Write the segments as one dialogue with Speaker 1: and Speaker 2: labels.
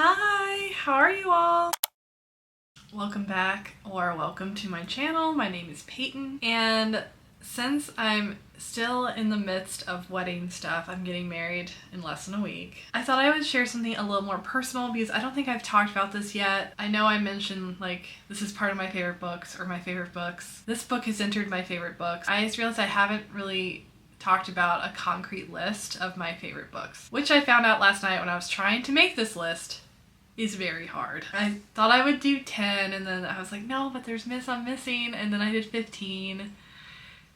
Speaker 1: Hi, how are you all? Welcome back, or welcome to my channel. My name is Peyton, and since I'm still in the midst of wedding stuff, I'm getting married in less than a week, I thought I would share something a little more personal because I don't think I've talked about this yet. I know I mentioned this is part of my favorite books or my favorite books. This book has entered my favorite books. I just realized I haven't really talked about a concrete list of my favorite books, which I found out last night when I was trying to make this list is very hard. I thought I would do 10 and then I was like, no, but I'm missing, and then I did 15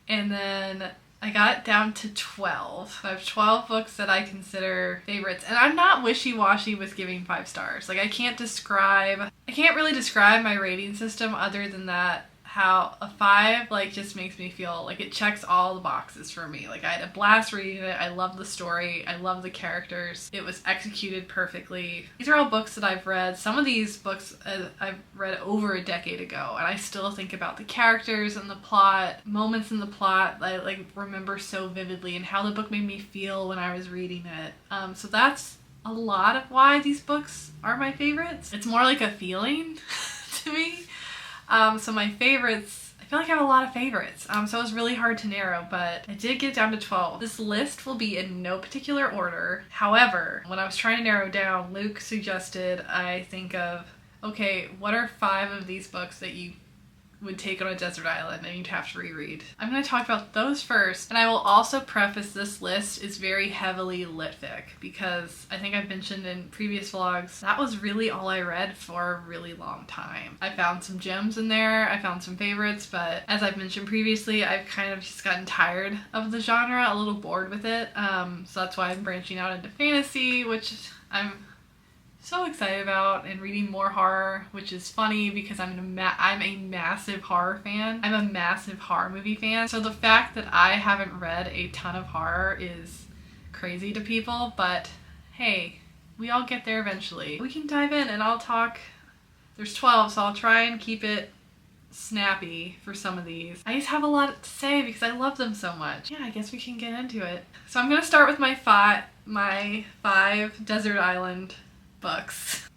Speaker 1: and then I got it down to 12. I have 12 books that I consider favorites, and I'm not wishy-washy with giving 5 stars. I can't really describe my rating system other than that how a 5 just makes me feel like it checks all the boxes for me. I had a blast reading it. I love the story. I love the characters. It was executed perfectly. These are all books that I've read. Some of these books I've read over a decade ago, and I still think about the characters and the plot, moments in the plot I remember so vividly, and how the book made me feel when I was reading it. So that's a lot of why these books are my favorites. It's more like a feeling to me. So my favorites, I feel like I have a lot of favorites, so it was really hard to narrow, but I did get down to 12. This list will be in no particular order. However, when I was trying to narrow down, Luke suggested I think of, okay, what are 5 of these books that you would take on a desert island and you'd have to reread? I'm going to talk about those first, and I will also preface this list is very heavily litfic because I think I've mentioned in previous vlogs that was really all I read for a really long time. I found some gems in there, I found some favorites, but as I've mentioned previously, I've kind of just gotten tired of the genre, a little bored with it, so that's why I'm branching out into fantasy, which I'm so excited about, and reading more horror, which is funny because I'm a massive horror fan. I'm a massive horror movie fan. So the fact that I haven't read a ton of horror is crazy to people, but hey, we all get there eventually. We can dive in and I'll talk. There's 12, so I'll try and keep it snappy for some of these. I just have a lot to say because I love them so much. Yeah, I guess we can get into it. So I'm gonna start with my five desert island books.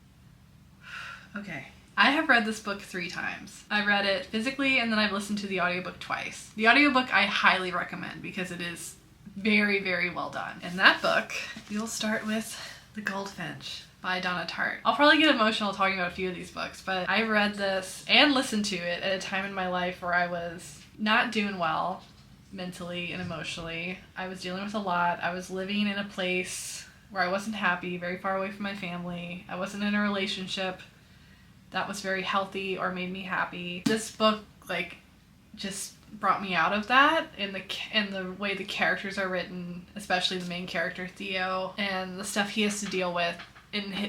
Speaker 1: Okay. I have read this book 3 times. I read it physically and then I've listened to the audiobook twice. The audiobook I highly recommend because it is very, very well done. In that book, we'll start with The Goldfinch by Donna Tartt. I'll probably get emotional talking about a few of these books, but I read this and listened to it at a time in my life where I was not doing well mentally and emotionally. I was dealing with a lot. I was living in a place where I wasn't happy, very far away from my family. I wasn't in a relationship that was very healthy or made me happy. This book just brought me out of that, and the way the characters are written, especially the main character Theo, and the stuff he has to deal with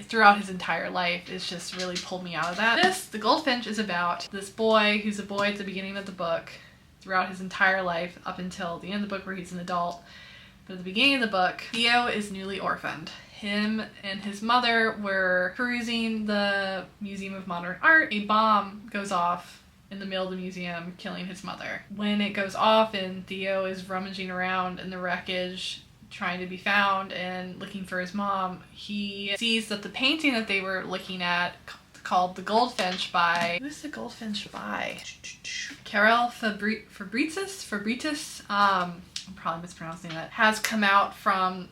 Speaker 1: throughout his entire life is just really pulled me out of that. The Goldfinch is about this boy who's a boy at the beginning of the book, throughout his entire life up until the end of the book where he's an adult. But at the beginning of the book, Theo is newly orphaned. Him and his mother were perusing the Museum of Modern Art. A bomb goes off in the middle of the museum, killing his mother. When it goes off and Theo is rummaging around in the wreckage, trying to be found and looking for his mom, he sees that the painting that they were looking at, called The Goldfinch by... Who's The Goldfinch by? Carol Fabritis? I'm probably mispronouncing that, has come out from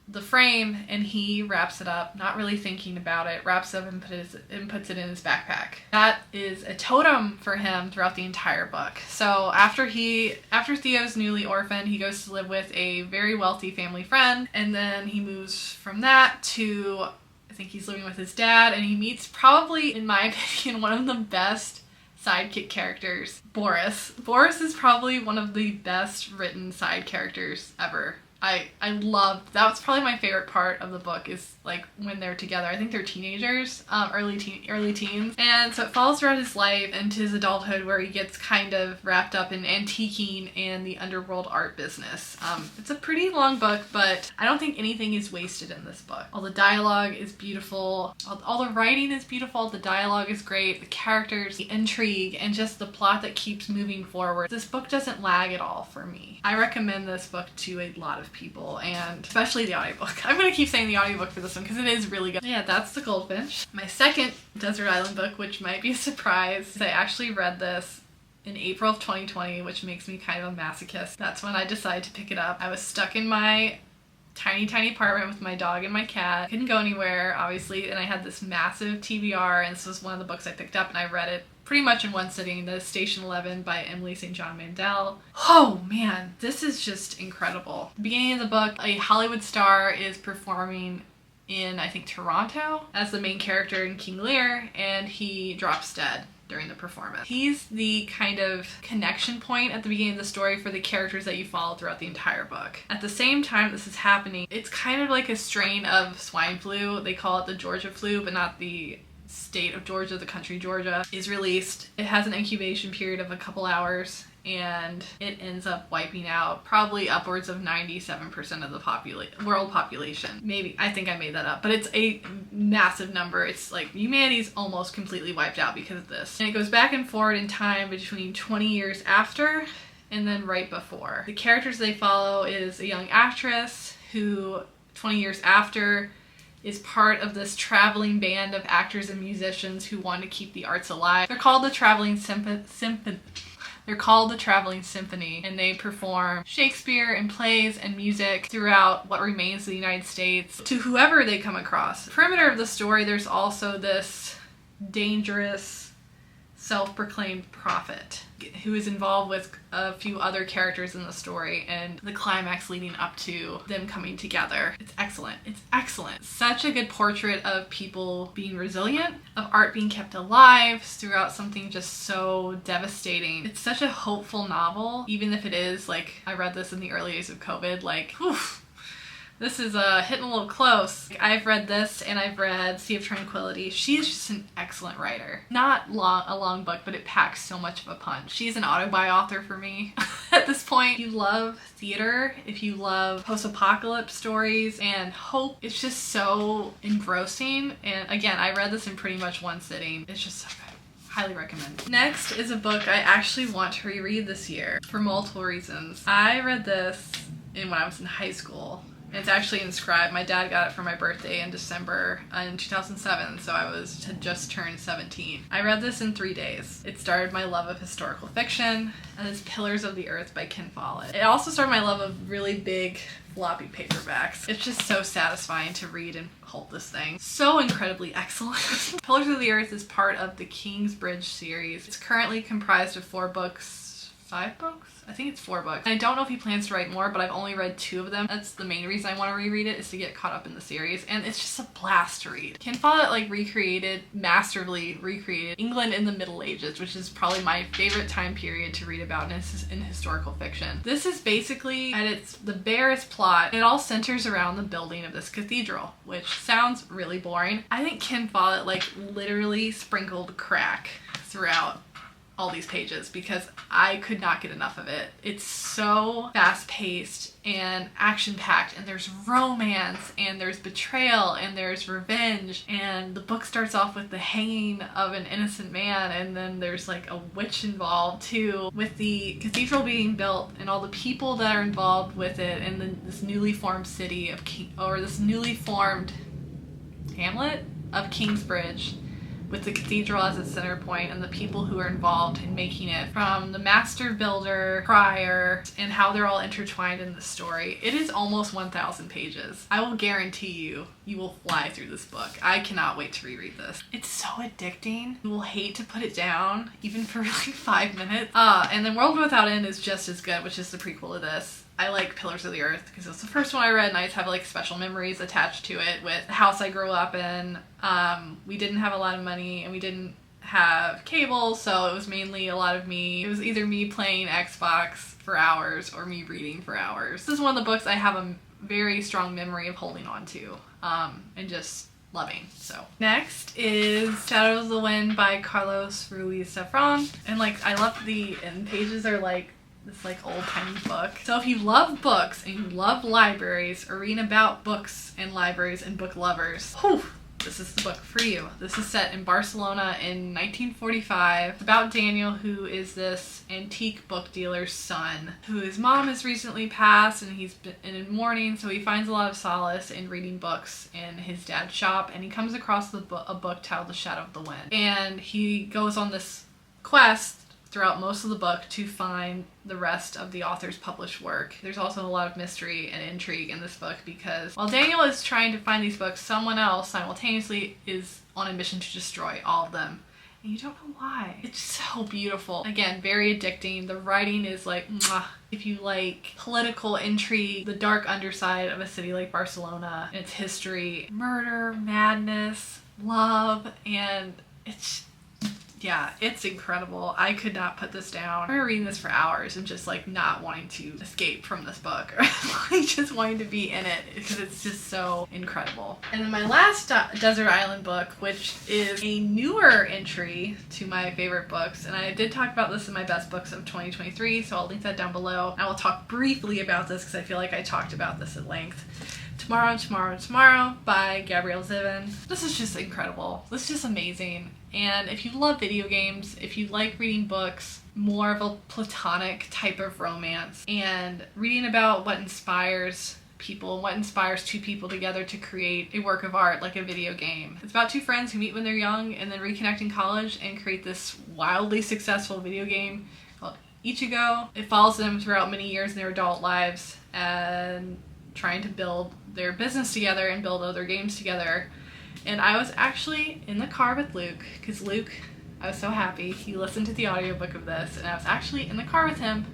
Speaker 1: the frame, and he wraps it up, not really thinking about it, wraps it up and puts it in his backpack. That is a totem for him throughout the entire book. So after Theo's newly orphaned, he goes to live with a very wealthy family friend, and then he moves from that to, I think he's living with his dad, and he meets probably, in my opinion, one of the best sidekick characters, Boris. Boris is probably one of the best written side characters ever. I loved, that was probably my favorite part of the book, is when they're together. I think they're teenagers, early teens. And so it follows throughout his life into his adulthood, where he gets kind of wrapped up in antiquing and the underworld art business. It's a pretty long book, but I don't think anything is wasted in this book. All the dialogue is beautiful. All the writing is beautiful. The dialogue is great. The characters, the intrigue, and just the plot that keeps moving forward. This book doesn't lag at all for me. I recommend this book to a lot of people, and especially the audiobook. I'm gonna keep saying the audiobook for this this one because it is really good. Yeah, that's The Goldfinch. My second Desert Island book, which might be a surprise, is I actually read this in April of 2020, which makes me kind of a masochist. That's when I decided to pick it up. I was stuck in my tiny apartment with my dog and my cat. Couldn't go anywhere, obviously, and I had this massive TBR, and this was one of the books I picked up, and I read it pretty much in one sitting. The Station 11 by Emily St. John Mandel. Oh man, this is just incredible. Beginning of the book, a Hollywood star is performing in, I think, Toronto as the main character in King Lear, and he drops dead during the performance. He's the kind of connection point at the beginning of the story for the characters that you follow throughout the entire book. At the same time this is happening, it's kind of like a strain of swine flu. They call it the Georgia flu, but not the state of Georgia, the country Georgia, is released. It has an incubation period of a couple hours, and it ends up wiping out probably upwards of 97% of the world population. Maybe, I think I made that up, but it's a massive number. It's like humanity's almost completely wiped out because of this. And it goes back and forward in time between 20 years after and then right before. The characters they follow is a young actress who 20 years after is part of this traveling band of actors and musicians who want to keep the arts alive. They're called the Traveling Symphony, and they perform Shakespeare and plays and music throughout what remains of the United States to whoever they come across. The perimeter of the story, there's also this dangerous self-proclaimed prophet who is involved with a few other characters in the story, and the climax leading up to them coming together. It's excellent. It's excellent. Such a good portrait of people being resilient, of art being kept alive throughout something just so devastating. It's such a hopeful novel, even if it is, like, I read this in the early days of COVID, like, whew, this is hitting a little close. I've read this and I've read Sea of Tranquility. She is just an excellent writer. Not a long book, but it packs so much of a punch. She's an auto-buy author for me at this point. If you love theater, if you love post-apocalypse stories and hope, it's just so engrossing. And again, I read this in pretty much one sitting. It's just so good. Highly recommend. Next is a book I actually want to reread this year for multiple reasons. I read this when I was in high school. It's actually inscribed. My dad got it for my birthday in December in 2007, so I had just turned 17. I read this in 3 days. It started my love of historical fiction, and it's Pillars of the Earth by Ken Follett. It also started my love of really big floppy paperbacks. It's just so satisfying to read and hold this thing. So incredibly excellent. Pillars of the Earth is part of the Kingsbridge series. It's currently comprised of 5 books? I think it's 4 books. And I don't know if he plans to write more, but I've only read 2 of them. That's the main reason I want to reread it, is to get caught up in the series. And it's just a blast to read. Ken Follett masterfully recreated England in the Middle Ages, which is probably my favorite time period to read about in historical fiction. This is basically, at its the barest plot, it all centers around the building of this cathedral, which sounds really boring. I think Ken Follett literally sprinkled crack throughout all these pages because I could not get enough of it. It's so fast-paced and action-packed, and there's romance, and there's betrayal, and there's revenge, and the book starts off with the hanging of an innocent man, and then there's like a witch involved too, with the cathedral being built and all the people that are involved with it, and then this newly formed city of this newly formed hamlet of Kingsbridge, with the cathedral as its center point and the people who are involved in making it, from the master builder, prior, and how they're all intertwined in the story. It is almost 1,000 pages. I will guarantee you will fly through this book. I cannot wait to reread this. It's so addicting. You will hate to put it down, even for like 5 minutes. And then World Without End is just as good, which is the prequel to this. I like Pillars of the Earth because it was the first one I read, and I just have like special memories attached to it with the house I grew up in. We didn't have a lot of money, and we didn't have cable, so it was mainly a lot of me. It was either me playing Xbox for hours or me reading for hours. This is one of the books I have a very strong memory of holding on to and just loving. So next is Shadows of the Wind by Carlos Ruiz Zafran, and I love the end pages are this old tiny book. So if you love books and you love libraries or reading about books and libraries and book lovers, whew, this is the book for you. This is set in Barcelona in 1945. It's about Daniel, who is this antique book dealer's son, whose mom has recently passed and he's been in mourning, so he finds a lot of solace in reading books in his dad's shop, and he comes across a book titled The Shadow of the Wind. And he goes on this quest throughout most of the book to find the rest of the author's published work. There's also a lot of mystery and intrigue in this book because while Daniel is trying to find these books, someone else simultaneously is on a mission to destroy all of them. And you don't know why. It's so beautiful. Again, very addicting. The writing is like, mwah. If you like political intrigue, the dark underside of a city like Barcelona, its history, murder, madness, love, and yeah, it's incredible. I could not put this down. I remember reading this for hours and just like not wanting to escape from this book or like just wanting to be in it because it's just so incredible. And then my last Desert Island book, which is a newer entry to my favorite books, and I did talk about this in my best books of 2023, so I'll link that down below. I will talk briefly about this because I feel like I talked about this at length. Tomorrow by Gabrielle Zevin. This is just incredible. This is just amazing. And if you love video games, if you like reading books, more of a platonic type of romance, and reading about what inspires people and what inspires two people together to create a work of art like a video game. It's about two friends who meet when they're young and then reconnect in college and create this wildly successful video game called Ichigo. It follows them throughout many years in their adult lives and trying to build their business together and build other games together. And I was actually in the car with Luke, because Luke, I was so happy, he listened to the audiobook of this, and I was actually in the car with him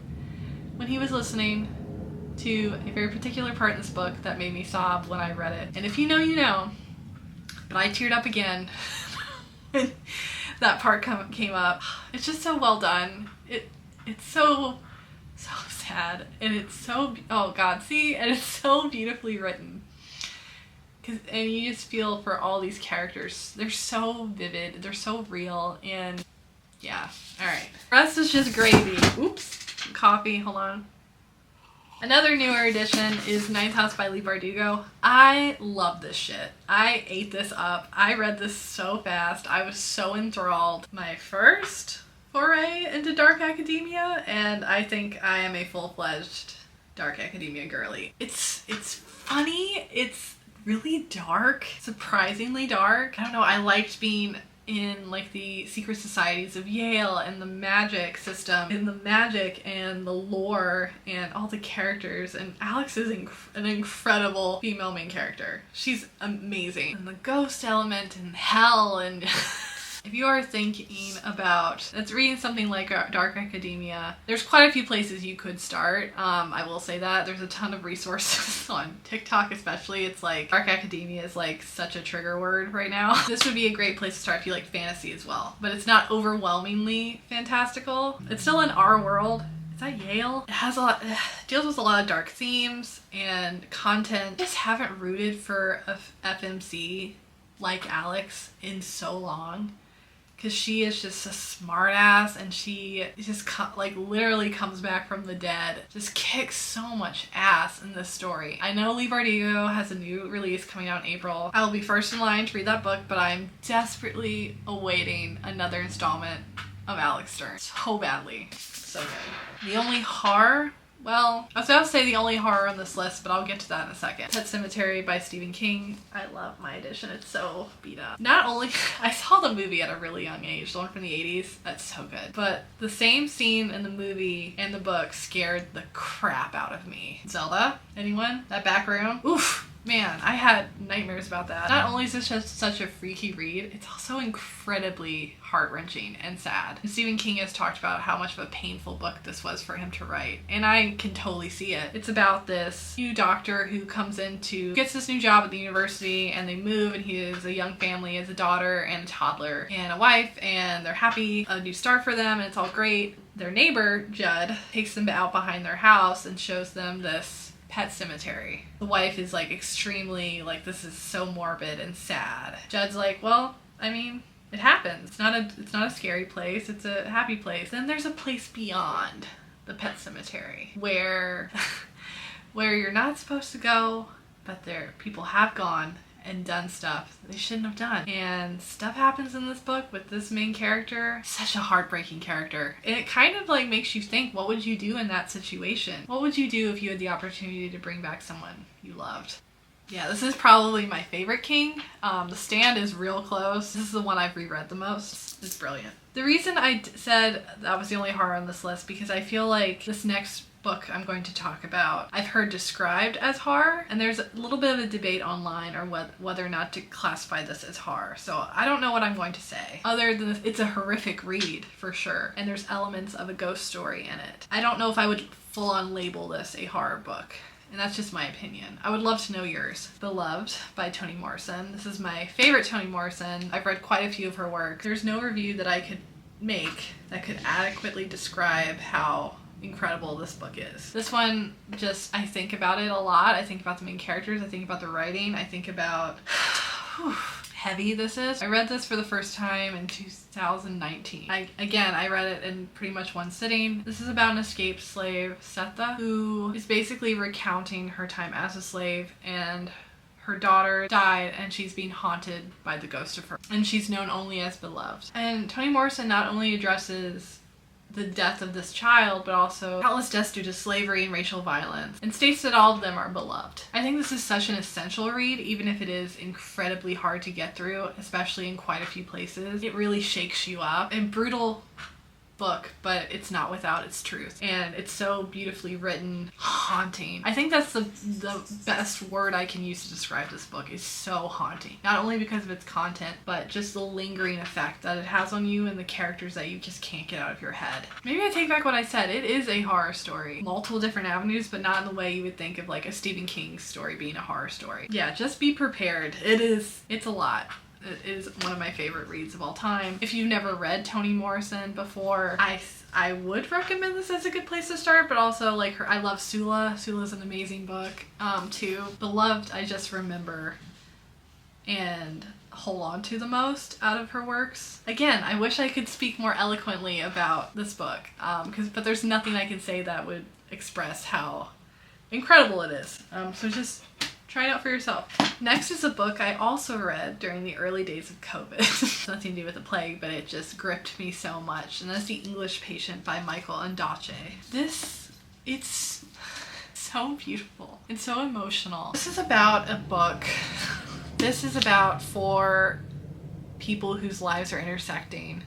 Speaker 1: when he was listening to a very particular part in this book that made me sob when I read it. And if you know, you know, but I teared up again when that part came up. It's just so well done. It's so sad, and it's so, oh god, see, and it's so beautifully written. And you just feel for all these characters. They're so vivid, they're so real, and yeah. Alright. The rest is just gravy. Oops. Coffee, hold on. Another newer edition is Ninth House by Leigh Bardugo. I love this shit. I ate this up. I read this so fast. I was so enthralled. My first foray into dark academia, and I think I am a full-fledged dark academia girly. It's funny. It's really dark, surprisingly dark. I don't know, I liked being in like the secret societies of Yale and the magic system and the magic and the lore and all the characters, and Alex is an incredible female main character. She's amazing. And the ghost element and hell, and if you are thinking about reading something like dark academia, there's quite a few places you could start. I will say that there's a ton of resources on TikTok, especially. It's like dark academia is like such a trigger word right now. This would be a great place to start if you like fantasy as well, but it's not overwhelmingly fantastical. It's still in our world. Is that Yale? It has deals with a lot of dark themes and content. I just haven't rooted for a FMC like Alex in so long. Because she is just a smart ass, and she just like literally comes back from the dead. Just kicks so much ass in this story. I know Leigh Bardugo has a new release coming out in April. I will be first in line to read that book, but I'm desperately awaiting another installment of Alex Stern. So badly. So good. The only horror? Well, I was about to say the only horror on this list, but I'll get to that in a second. Pet Sematary by Stephen King. I love my edition. It's so beat up. Not only, I saw the movie at a really young age, the one from the 80s. That's so good. But the same scene in the movie and the book scared the crap out of me. Zelda? Anyone? That back room? Oof. Man, I had nightmares about that. Not only is this just such a freaky read, it's also incredibly heart-wrenching and sad. And Stephen King has talked about how much of a painful book this was for him to write, and I can totally see it. It's about this new doctor who gets this new job at the university, and they move, and he has a young family, he has a daughter and a toddler and a wife, and they're happy, a new start for them, and it's all great. Their neighbor, Judd, takes them out behind their house and shows them this pet cemetery. The wife is like extremely like, this is so morbid and sad. Judd's like, well, I mean, it happens. It's not a scary place, it's a happy place. Then there's a place beyond the pet cemetery where you're not supposed to go, but people have gone, and done stuff they shouldn't have done. And stuff happens in this book with this main character. Such a heartbreaking character. And it kind of like makes you think, what would you do in that situation? What would you do if you had the opportunity to bring back someone you loved? Yeah, this is probably my favorite King. The Stand is real close. This is the one I've reread the most. It's brilliant. The reason I said that was the only horror on this list, because I feel like this next book I'm going to talk about I've heard described as horror, and there's a little bit of a debate online or whether or not to classify this as horror. So I don't know what I'm going to say other than it's a horrific read for sure, and there's elements of a ghost story in it. I don't know if I would full on label this a horror book. And that's just my opinion. I would love to know yours. Beloved by Toni Morrison. This is my favorite Toni Morrison. I've read quite a few of her work. There's no review that I could make that could adequately describe how incredible this book is. This one, just, I think about it a lot. I think about the main characters. I think about the writing. I think about heavy this is. I read this for the first time in 2019. I read it in pretty much one sitting. This is about an escaped slave, Setha, who is basically recounting her time as a slave, and her daughter died and she's being haunted by the ghost of her. And she's known only as Beloved. And Toni Morrison not only addresses the death of this child, but also countless deaths due to slavery and racial violence, and states that all of them are beloved. I think this is such an essential read, even if it is incredibly hard to get through, especially in quite a few places. It really shakes you up. A brutal book, but it's not without its truth, and it's so beautifully written. Haunting. I think that's the best word I can use to describe this book, is so haunting. Not only because of its content, but just the lingering effect that it has on you and the characters that you just can't get out of your head. Maybe I take back what I said. It is a horror story. Multiple different avenues, but not in the way you would think of like a Stephen King story being a horror story. Yeah, just be prepared. It's a lot. It is one of my favorite reads of all time. If you've never read Toni Morrison before, I would recommend this as a good place to start, but also like I love Sula. Sula's an amazing book too. Beloved, I just remember and hold on to the most out of her works. Again, I wish I could speak more eloquently about this book, but there's nothing I can say that would express how incredible it is. So just try it out for yourself. Next is a book I also read during the early days of COVID. Nothing to do with the plague, but it just gripped me so much. And that's The English Patient by Michael Ondaatje. It's so beautiful. It's so emotional. This is about a book. This is about 4 people whose lives are intersecting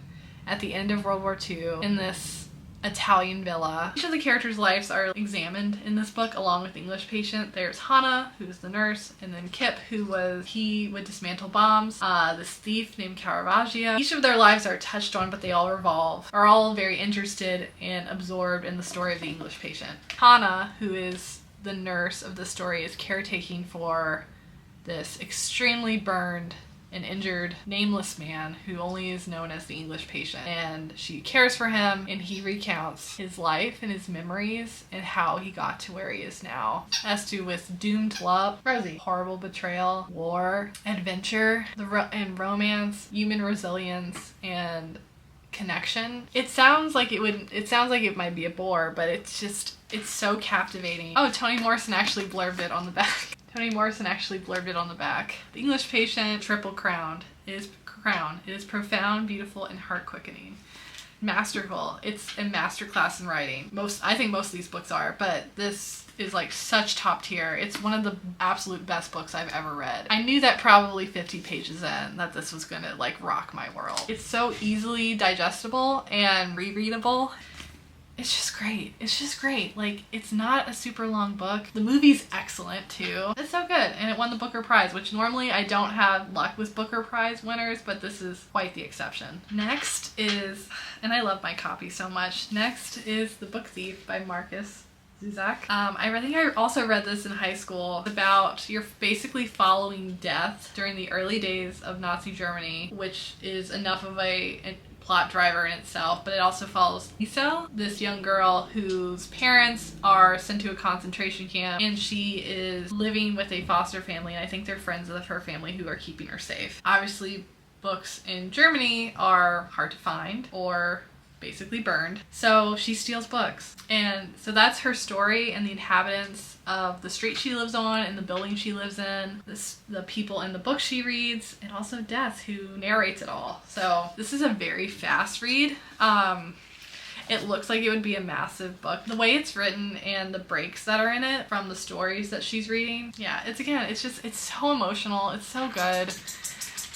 Speaker 1: at the end of World War II in this Italian villa. Each of the characters' lives are examined in this book along with the English Patient. There's Hannah, who's the nurse, and then Kip, he would dismantle bombs, this thief named Caravaggio. Each of their lives are touched on, but they all are all very interested and absorbed in the story of the English Patient. Hannah, who is the nurse of the story, is caretaking for this extremely burned an injured, nameless man who only is known as the English Patient. And she cares for him, and he recounts his life and his memories and how he got to where he is now. As to with doomed love, Rosie, horrible betrayal, war, adventure, and romance, human resilience, and connection. It sounds like it might be a bore, but it's so captivating. Oh, Toni Morrison actually blurbed it on the back. The English Patient, triple crowned. It is profound, beautiful, and heart-quickening. Masterful. It's a masterclass in writing. I think most of these books are, but this is like such top tier. It's one of the absolute best books I've ever read. I knew that probably 50 pages in that this was gonna like rock my world. It's so easily digestible and rereadable. It's just great. Like, it's not a super long book. The movie's excellent too. It's so good, and it won the Booker Prize, which normally I don't have luck with Booker Prize winners, but this is quite the exception. Next is, and I love my copy so much, next is The Book Thief by Marcus Zusak. I think I also read this in high school. It's about, you're basically following death during the early days of Nazi Germany, which is enough of a plot driver in itself, but it also follows Lisa, this young girl whose parents are sent to a concentration camp, and she is living with a foster family, and I think they're friends of her family who are keeping her safe. Obviously, books in Germany are hard to find, or basically burned. So she steals books. And so that's her story and the inhabitants of the street she lives on and the building she lives in, the people in the book she reads, and also Death, who narrates it all. So this is a very fast read. It looks like it would be a massive book. The way it's written and the breaks that are in it from the stories that she's reading. Yeah, it's so emotional. It's so good.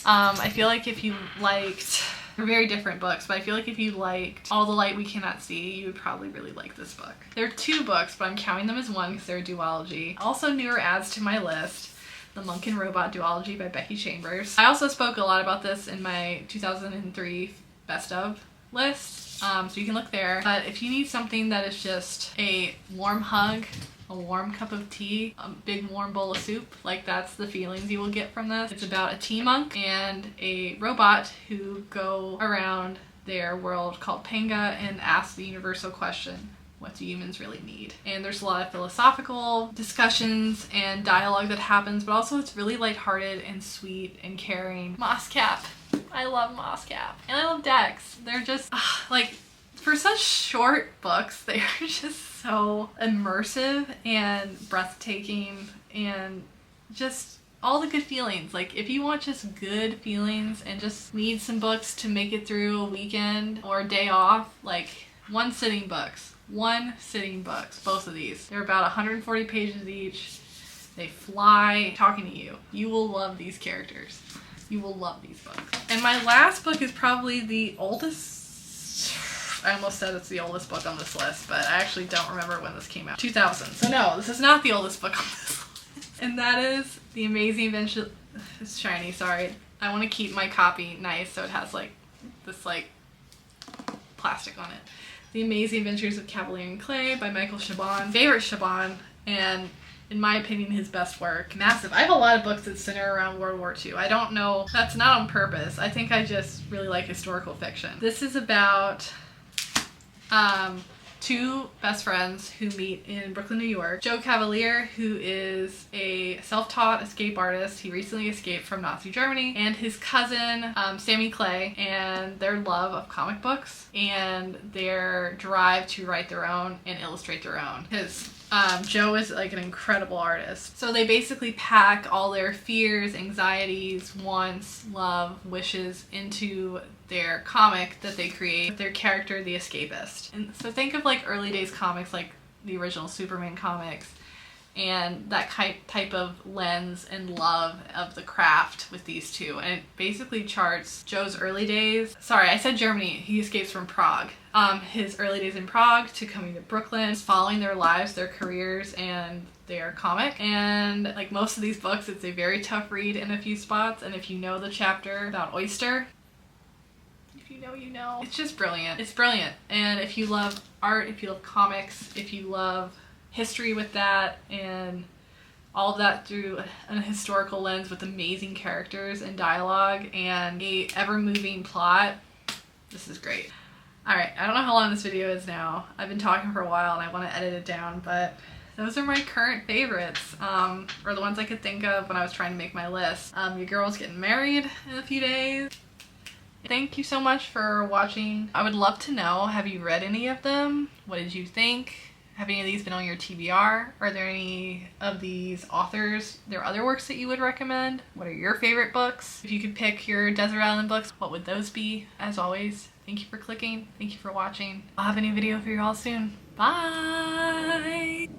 Speaker 1: I feel like if you liked, they're very different books, but I feel like if you liked All the Light We Cannot See, you would probably really like this book. There are 2 books, but I'm counting them as one because they're a duology. Also newer adds to my list, the Monkin Robot duology by Becky Chambers. I also spoke a lot about this in my 2003 best of list. So you can look there. But if you need something that is just a warm hug, a warm cup of tea, a big warm bowl of soup, like that's the feelings you will get from this. It's about a tea monk and a robot who go around their world called Panga and ask the universal question, what do humans really need? And there's a lot of philosophical discussions and dialogue that happens, but also it's really lighthearted and sweet and caring. Mosscap. I love Mosscap. And I love Dex. They're just, like, for such short books, they are just so immersive and breathtaking and just all the good feelings. Like, if you want just good feelings and just need some books to make it through a weekend or a day off, like, one sitting books, both of these. They're about 140 pages each. They fly. Talking to you. You will love these characters. You will love these books. And my last book is probably the oldest. I almost said it's the oldest book on this list, but I actually don't remember when this came out. 2000. So no, this is not the oldest book on this list. And that is The Amazing Adventure. It's shiny, sorry. I want to keep my copy nice so it has like this like plastic on it. The Amazing Adventures of Cavalier and Clay by Michael Chabon. Favorite Chabon, and in my opinion, his best work. Massive. I have a lot of books that center around World War II. I don't know. That's not on purpose. I think I just really like historical fiction. This is about 2 best friends who meet in Brooklyn, New York. Joe Cavalier, who is a self-taught escape artist. He recently escaped from Nazi Germany. And his cousin, Sammy Clay, and their love of comic books and their drive to write their own and illustrate their own. Because Joe is like an incredible artist. So they basically pack all their fears, anxieties, wants, love, wishes into their comic that they create with their character, the escapist. And so think of like early days comics, like the original Superman comics, and that type of lens and love of the craft with these 2. And it basically charts Joe's early days. Sorry, I said Germany. He escapes from Prague. His early days in Prague to coming to Brooklyn, following their lives, their careers, and their comic. And like most of these books, it's a very tough read in a few spots. And if you know the chapter about Oyster, if you know, you know. It's just brilliant. It's brilliant. And if you love art, if you love comics, if you love history with that and all of that through a historical lens with amazing characters and dialogue and a ever-moving plot, this is great. Alright, I don't know how long this video is now. I've been talking for a while and I want to edit it down, but those are my current favorites, or the ones I could think of when I was trying to make my list. Your girl's getting married in a few days. Thank you so much for watching. I would love to know, have you read any of them? What did you think? Have any of these been on your TBR? Are there any of these authors, their other works that you would recommend? What are your favorite books? If you could pick your Desert Island books, what would those be? As always, thank you for clicking. Thank you for watching. I'll have a new video for you all soon. Bye!